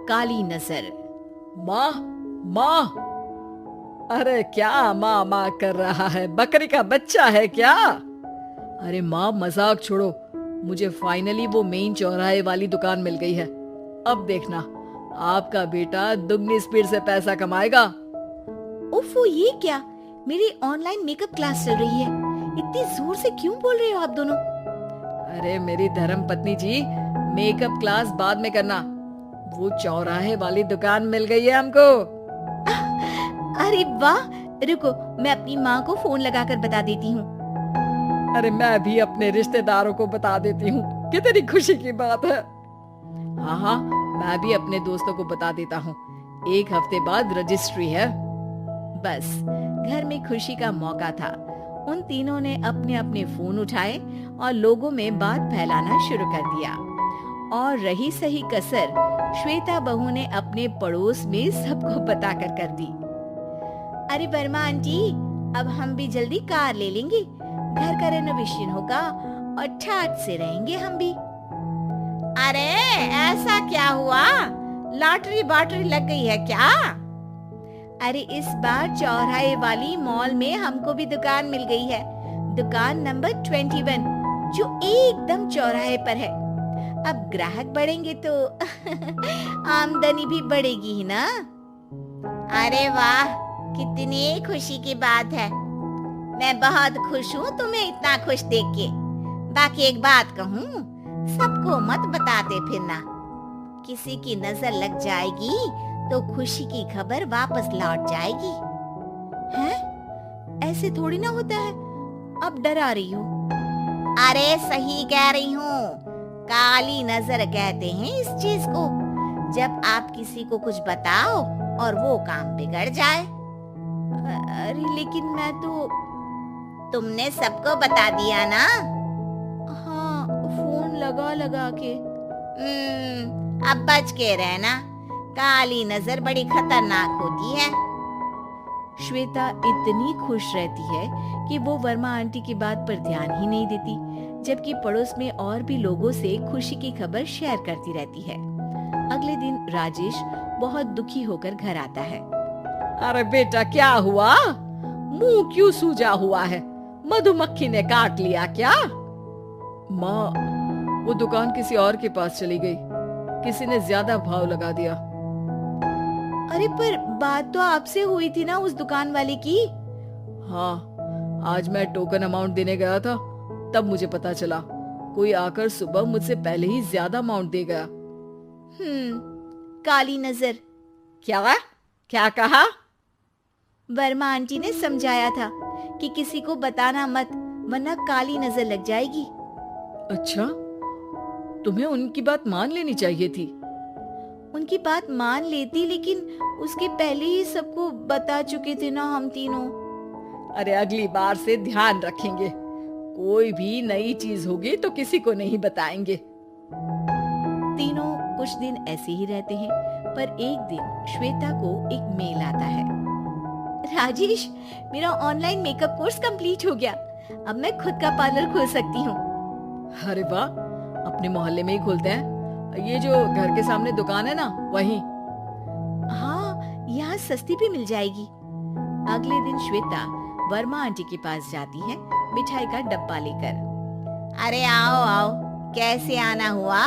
काली नजर। माँ, माँ, अरे क्या माँ माँ कर रहा है? बकरी का बच्चा है क्या? अरे माँ, मजाक छोड़ो। मुझे फाइनली वो मेन चौराहे वाली दुकान मिल गई है। अब देखना, आपका बेटा दुगनी स्पीड से पैसा कमाएगा। उफ़, ये क्या? मेरी ऑनलाइन मेकअप क्लास चल रही है। इतनी जोर से क्यों बोल रहे हो आप दोनों? अरे मेरी धर्म पत्नी जी, मेकअप क्लास बाद में करना। वो चौराहे वाली दुकान मिल गई है हमको। अरे वाह, रुको मैं अपनी माँ को फोन लगाकर बता देती हूँ। अरे मैं भी अपने रिश्तेदारों को बता देती हूँ। कितनी खुशी की बात है। हाँ हाँ, मैं भी अपने दोस्तों को बता देता हूँ। 1 हफ्ते बाद रजिस्ट्री है। बस घर में खुशी का मौका था। उन तीनों ने अपने अपने फोन उठाए और लोगों में बात फैलाना शुरू कर दिया। और रही सही कसर श्वेता बहू ने अपने पड़ोस में सबको बताकर कर दी। अरे वर्मा आंटी, अब हम भी जल्दी कार ले लेंगे। घर का रेनोवेशन होगा और ठाट से रहेंगे हम भी। अरे ऐसा क्या हुआ? लॉटरी बाटरी लग गई है क्या? अरे इस बार चौराहे वाली मॉल में हमको भी दुकान मिल गई है। दुकान नंबर 21 जो एकदम चौराहे पर है। अब ग्राहक बढ़ेंगे तो आमदनी भी बढ़ेगी ही ना। अरे वाह, कितनी खुशी की बात है। मैं बहुत खुश हूँ तुम्हें इतना खुश देख के। बाकी एक बात कहूँ, सबको मत बताते फिरना। किसी की नजर लग जाएगी तो खुशी की खबर वापस लौट जाएगी। हैं? ऐसे थोड़ी ना होता है। अब डरा रही हो। अरे सही कह रही हूँ। काली नजर कहते हैं इस चीज को, जब आप किसी को कुछ बताओ और वो काम बिगड़ जाए। अरे लेकिन मैं तो। तुमने सबको बता दिया ना? हाँ, फोन लगा लगा के। अब बच के रहना। काली नजर बड़ी खतरनाक होती है। श्वेता इतनी खुश रहती है कि वो वर्मा आंटी की बात पर ध्यान ही नहीं देती, जबकि पड़ोस में और भी लोगों से खुशी की खबर शेयर करती रहती है। अगले दिन राजेश बहुत दुखी होकर घर आता है। अरे बेटा, क्या हुआ? मुंह क्यों सूजा हुआ है? मधुमक्खी ने काट लिया क्या? माँ, वो दुकान किसी और के पास चली गई। किसी ने ज्यादा भाव लगा दिया। अरे पर बात तो आपसे हुई थी ना उस दुकान वाले की? हाँ, आज मैं टोकन अमाउंट देने गया था, तब मुझे पता चला। कोई आकर सुबह मुझसे पहले ही ज्यादा अमाउंट दे गया। काली नजर। क्या? क्या कहा? वर्मा आंटी ने समझाया था कि किसी को बताना मत, वरना काली नजर लग जाएगी। अच्छा, तुम्हें उनकी बात मान लेनी चाहिए थी। उनकी बात मान लेती, लेकिन उसके पहले ही सबको बता चुके थे ना हम तीनों। अरे अगली बार से ध्यान रखेंगे। कोई भी नई चीज होगी तो किसी को नहीं बताएंगे। तीनों कुछ दिन ऐसे ही रहते हैं, पर एक दिन श्वेता को एक मेल आता है। राजेश, मेरा ऑनलाइन मेकअप कोर्स कंप्लीट हो गया। अब मैं खुद का पार्लर खोल सकती हूँ। अरे वाह, अपने मोहल्ले में ही खोलते हैं। ये जो घर के सामने दुकान है ना, वहीं। हाँ, यहाँ सस्ती भी मिल जाएगी। अगले दिन श्वेता वर्मा आंटी के पास जाती है मिठाई का डब्बा लेकर। अरे आओ आओ, कैसे आना हुआ?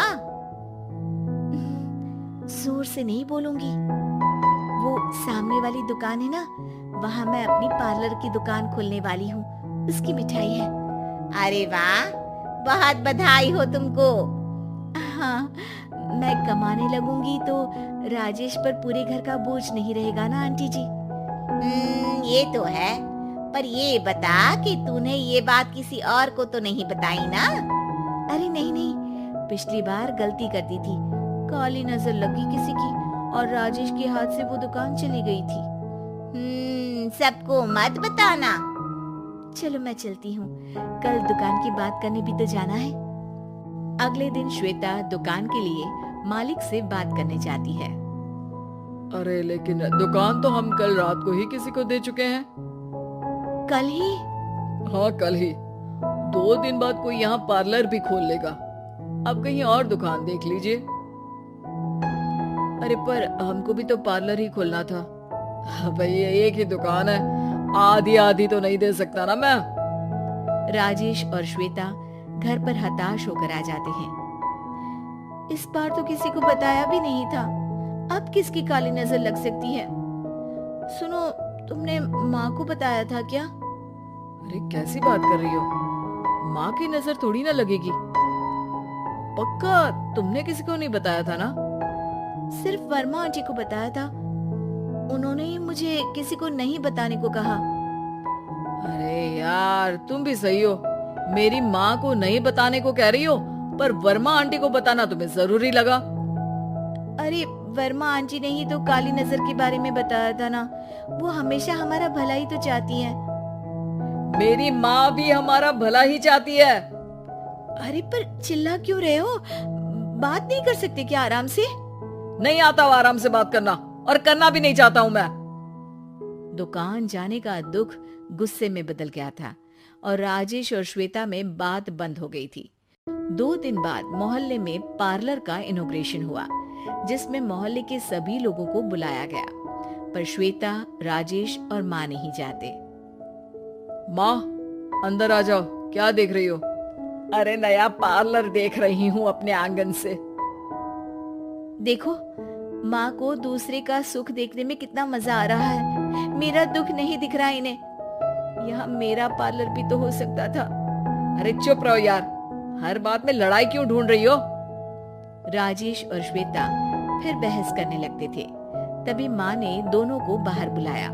जोर से नहीं बोलूंगी। वो सामने वाली दुकान है ना, वहाँ मैं अपनी पार्लर की दुकान खोलने वाली हूँ। उसकी मिठाई है। अरे वाह, बहुत बधाई हो तुमको। हाँ, मैं कमाने लगूंगी तो राजेश पर पूरे घर का बोझ नहीं रहेगा ना आंटी जी। ये तो है, पर ये बता कि तूने ये बात किसी और को तो नहीं बताई ना? अरे नहीं नहीं, पिछली बार गलती कर दी थी। काली नजर लगी किसी की और राजेश के हाथ से वो दुकान चली गई थी। सबको मत बताना। चलो मैं चलती हूँ, कल दुकान की बात करने भी तो जाना है। अगले दिन श्वेता दुकान के लिए मालिक से बात करने जाती है। अरे लेकिन दुकान तो हम कल रात को ही किसी को दे चुके हैं। कल ही? हाँ, कल ही। 2 दिन बाद कोई यहाँ पार्लर भी खोल लेगा। अब कहीं और दुकान देख लीजिए। अरे पर हमको भी तो पार्लर ही खोलना था। भैया एक ही दुकान है, आधी आधी तो नहीं दे सकता ना मैं। राजेश और श्वेता घर पर हताश होकर आ जाते हैं। इस बार तो किसी को बताया भी नहीं था, अब किसकी काली नजर लग सकती है। सुनो, तुमने माँ को बताया था क्या? अरे कैसी बात कर रही हो, माँ की नजर थोड़ी ना लगेगी। पक्का तुमने किसी को नहीं बताया था ना? सिर्फ वर्मा आंटी को बताया था, उन्होंने ही मुझे किसी को नहीं बताने को कहा। अरे यार तुम भी सही हो, मेरी माँ को नहीं बताने को कह रही हो, पर वर्मा आंटी को बताना तुम्हें जरूरी लगा। अरे वर्मा आंटी ने ही तो काली नजर के बारे में बताया था ना, वो हमेशा हमारा भला ही तो चाहती है। मेरी माँ भी हमारा भला ही चाहती है। अरे पर चिल्ला क्यों रहे हो, बात नहीं कर सकते क्या आराम से? नहीं आता वो आराम से बात करना, और करना भी नहीं चाहता हूँ मैं। दुकान जाने का दुख गुस्से में बदल गया था और राजेश और श्वेता में बात बंद हो गई थी। 2 दिन बाद मोहल्ले में पार्लर का इनॉग्रेशन हुआ, जिसमें मोहल्ले के सभी लोगों को बुलाया गया, पर श्वेता, राजेश और माँ नहीं जाते। माँ अंदर आ जाओ, क्या देख रही हो? अरे नया पार्लर देख रही हूँ अपने आंगन से। देखो, माँ को दूसरे का सुख देखने में कितना मजा आ रहा है, मेरा दुख नहीं दिख रहा इन्हें। यहाँ मेरा पार्लर भी तो हो सकता था। अरे चुप रहो यार, हर बात में लड़ाई क्यों ढूंढ रही हो? राजेश और श्वेता फिर बहस करने लगते थे। तभी माँ ने दोनों को बाहर बुलाया।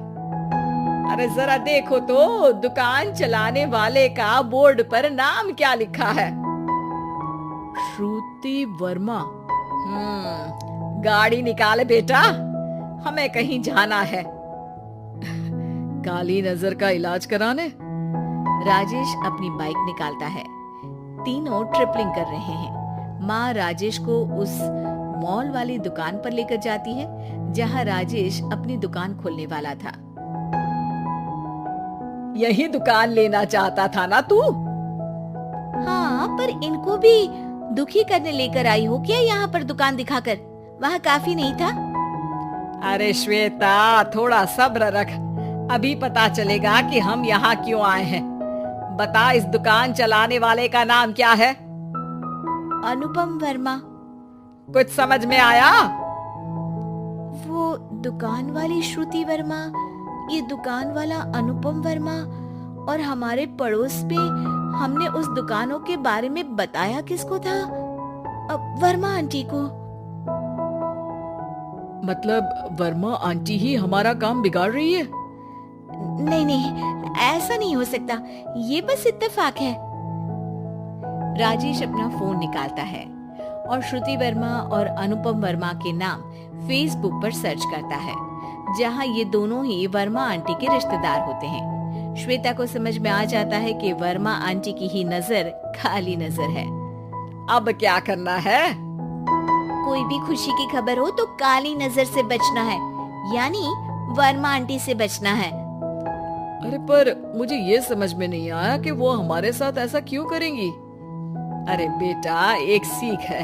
अरे जरा देखो तो, दुकान चलाने वाले का बोर्ड पर नाम क्या लिखा है? श्रुति वर्मा। गाड़ी निकाले बेटा, हमें कहीं जाना है। काली नजर का इलाज कराने। राजेश अपनी बाइक निकालता है। तीनों ट्रिपलिंग कर रहे हैं। माँ राजेश को उस मॉल वाली दुकान पर लेकर जाती है जहाँ राजेश अपनी दुकान खोलने वाला था। यही दुकान लेना चाहता था ना तू? हाँ, पर इनको भी दुखी करने लेकर आई हो क्या यहाँ पर दुकान दिखाकर? वहाँ काफी नहीं था? अरे श्वेता थोड़ा सब्र रख, अभी पता चलेगा कि हम यहाँ क्यों आए हैं। बता, इस दुकान चलाने वाले का नाम क्या है? अनुपम वर्मा। कुछ समझ में आया? वो दुकान वाली श्रुति वर्मा, ये दुकान वाला अनुपम वर्मा, और हमारे पड़ोस में हमने उस दुकानों के बारे में बताया किसको था? वर्मा आंटी को। मतलब वर्मा आंटी ही हमारा काम बिगाड़ रही है? नहीं नहीं, ऐसा नहीं हो सकता, ये बस इत्तेफाक है। राजेश अपना फोन निकालता है और श्रुति वर्मा और अनुपम वर्मा के नाम फेसबुक पर सर्च करता है, जहां ये दोनों ही वर्मा आंटी के रिश्तेदार होते हैं। श्वेता को समझ में आ जाता है कि वर्मा आंटी की ही नजर काली नजर है। अब क्या करना है? कोई भी खुशी की खबर हो तो काली नजर से बचना है, यानी वर्मा आंटी से बचना है। अरे पर मुझे ये समझ में नहीं आया कि वो हमारे साथ ऐसा क्यों करेंगी। अरे बेटा, एक सीख है,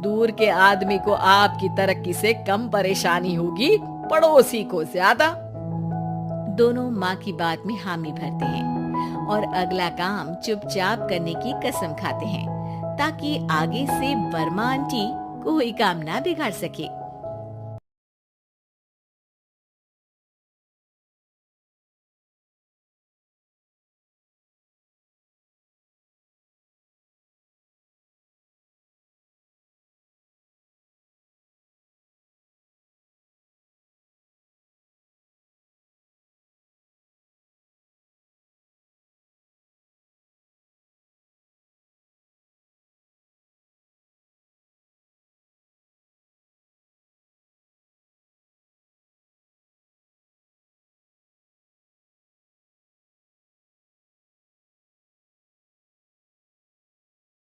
दूर के आदमी को आपकी तरक्की से कम परेशानी होगी, पड़ोसी को ज्यादा। दोनों माँ की बात में हामी भरते हैं और अगला काम चुपचाप करने की कसम खाते हैं, ताकि आगे से वर्मा आंटी कोई काम ना बिगाड़ सके।